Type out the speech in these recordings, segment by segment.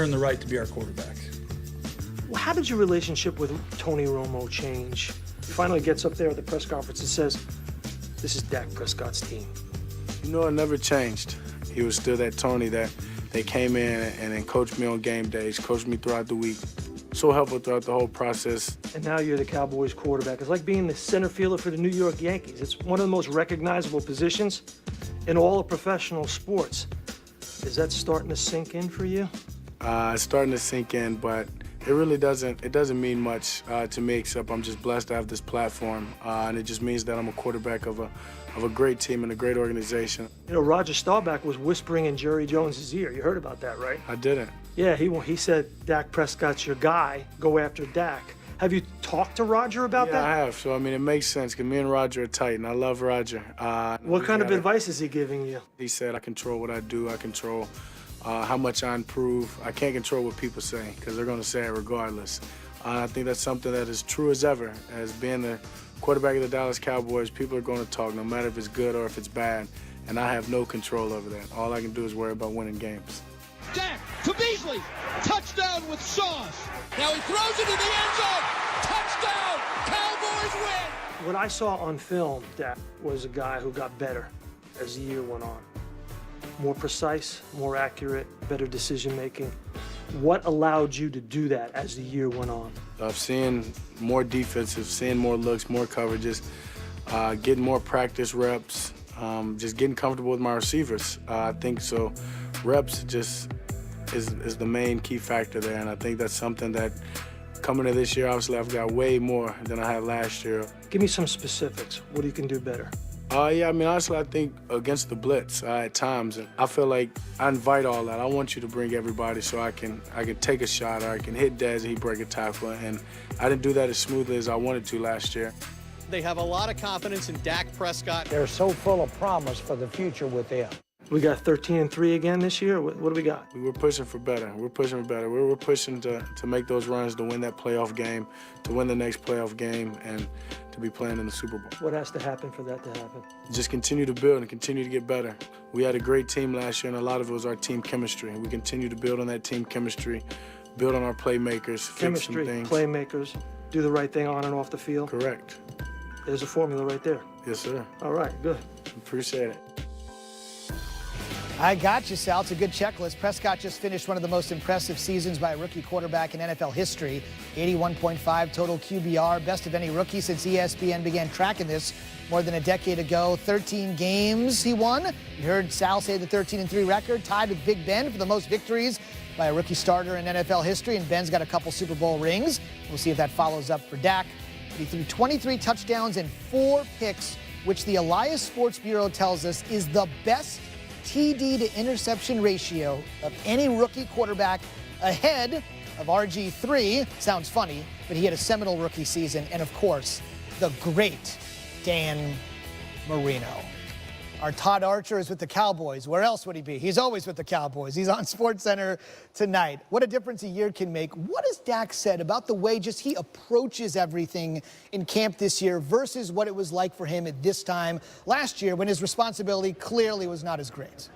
earned the right to be our quarterback. Well, how did your relationship with Tony Romo change? He finally gets up there at the press conference and says, this is Dak Prescott's team. You know, it never changed. He was still that Tony that they came in and then coached me on game days, coached me throughout the week. So helpful throughout the whole process. And now you're the Cowboys quarterback. It's like being the center fielder for the New York Yankees. It's one of the most recognizable positions in all of professional sports. Is that starting to sink in for you? It's starting to sink in, but it really doesn't mean much to me, except I'm just blessed to have this platform. And it just means that I'm a quarterback of a great team and a great organization. You know, Roger Staubach was whispering in Jerry Jones's ear. You heard about that, right? I didn't. Yeah, he said, Dak Prescott's your guy. Go after Dak. Have you talked to Roger about that? Yeah, I have. So, I mean, it makes sense because me and Roger are tight, and I love Roger. What kind of advice is he giving you? He said, I control what I do. I control how much I improve. I can't control what people say because they're going to say it regardless. I think that's something that is true as ever. As being the quarterback of the Dallas Cowboys, people are going to talk no matter if it's good or if it's bad, and I have no control over that. All I can do is worry about winning games. Dak to Beasley, touchdown with sauce. Now he throws it in the end zone. Touchdown, Cowboys win. What I saw on film, Dak, was a guy who got better as the year went on. More precise, more accurate, better decision-making. What allowed you to do that as the year went on? I've seen more defensive, seeing more looks, more coverages, getting more practice reps, just getting comfortable with my receivers. I think so. Reps just is the main key factor there, and I think that's something that coming to this year, obviously I've got way more than I had last year. Give me some specifics. What you can do better? Yeah, I mean, honestly, I think against the blitz at times, I feel like I invite all that. I want you to bring everybody so I can take a shot or I can hit Dez and he break a tackle, and I didn't do that as smoothly as I wanted to last year. They have a lot of confidence in Dak Prescott. They're so full of promise for the future with him. We got 13-3 again this year. What do we got? We were pushing for better. We're pushing for better. We're pushing to make those runs, to win that playoff game, to win the next playoff game, and to be playing in the Super Bowl. What has to happen for that to happen? Just continue to build and continue to get better. We had a great team last year, and a lot of it was our team chemistry. We continue to build on that team chemistry, build on our playmakers, Chemistry, fix some things. playmakers, do the right thing on and off the field. Correct. There's a formula right there. Yes, sir. All right, good. Appreciate it. I got you, Sal. It's a good checklist. Prescott just finished one of the most impressive seasons by a rookie quarterback in NFL history. 81.5 total QBR, best of any rookie since ESPN began tracking this more than a decade ago. 13 games he won. You heard Sal say the 13-3 record, tied with Big Ben for the most victories by a rookie starter in NFL history, and Ben's got a couple Super Bowl rings. We'll see if that follows up for Dak. He threw 23 touchdowns and 4 picks, which the Elias Sports Bureau tells us is the best TD to interception ratio of any rookie quarterback, ahead of RG3. Sounds funny, but he had a seminal rookie season. And of course, the great Dan Marino. Our Todd Archer is with the Cowboys. Where else would he be? He's always with the Cowboys. He's on SportsCenter tonight. What a difference a year can make. What has Dak said about the way just he approaches everything in camp this year versus what it was like for him at this time last year when his responsibility clearly was not as great?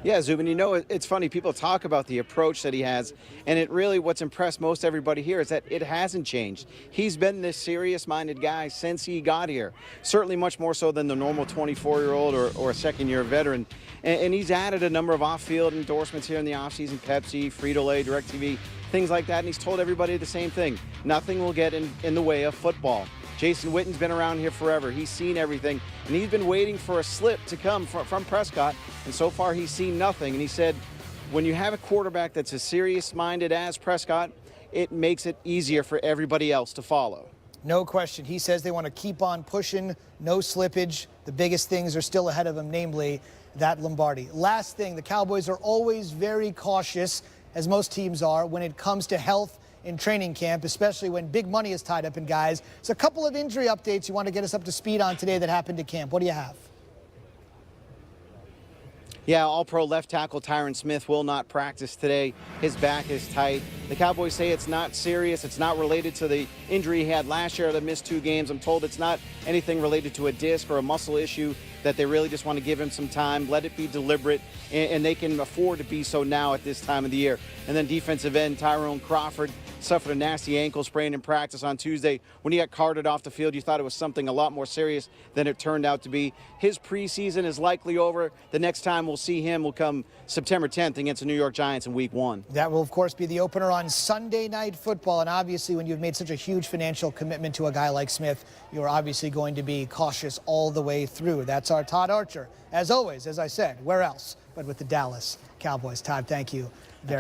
Yeah, Zubin, you know, it's funny. People talk about the approach that he has, and it really what's impressed most everybody here is that it hasn't changed. He's been this serious-minded guy since he got here, certainly much more so than the normal 24-year-old or a second-year veteran. And he's added a number of off-field endorsements here in the offseason, Pepsi, Frito-Lay, DirecTV, things like that, and he's told everybody the same thing. Nothing will get in the way of football. Jason Witten's been around here forever. He's seen everything, and he's been waiting for a slip to come from Prescott, and so far he's seen nothing. And he said, when you have a quarterback that's as serious-minded as Prescott, it makes it easier for everybody else to follow. No question. He says they want to keep on pushing, no slippage. The biggest things are still ahead of him, namely that Lombardi. Last thing, the Cowboys are always very cautious, as most teams are, when it comes to health in training camp, especially when big money is tied up in guys. So a couple of injury updates you want to get us up to speed on today that happened at camp. What do you have? Yeah, All-Pro left tackle Tyron Smith will not practice today. His back is tight. The Cowboys say it's not serious. It's not related to the injury he had last year that missed 2 games. I'm told it's not anything related to a disc or a muscle issue. that they really just want to give him some time, let it be deliberate, and they can afford to be so now at this time of the year. And then defensive end Tyrone Crawford suffered a nasty ankle sprain in practice on Tuesday. When he got carted off the field, you thought it was something a lot more serious than it turned out to be. His preseason is likely over. The next time we'll see him will come September 10th against the New York Giants in Week 1. That will, of course, be the opener on Sunday Night Football. And obviously, when you've made such a huge financial commitment to a guy like Smith, you're obviously going to be cautious all the way through. That's our Todd Archer. As always, as I said, where else but with the Dallas Cowboys. Todd, thank you very much.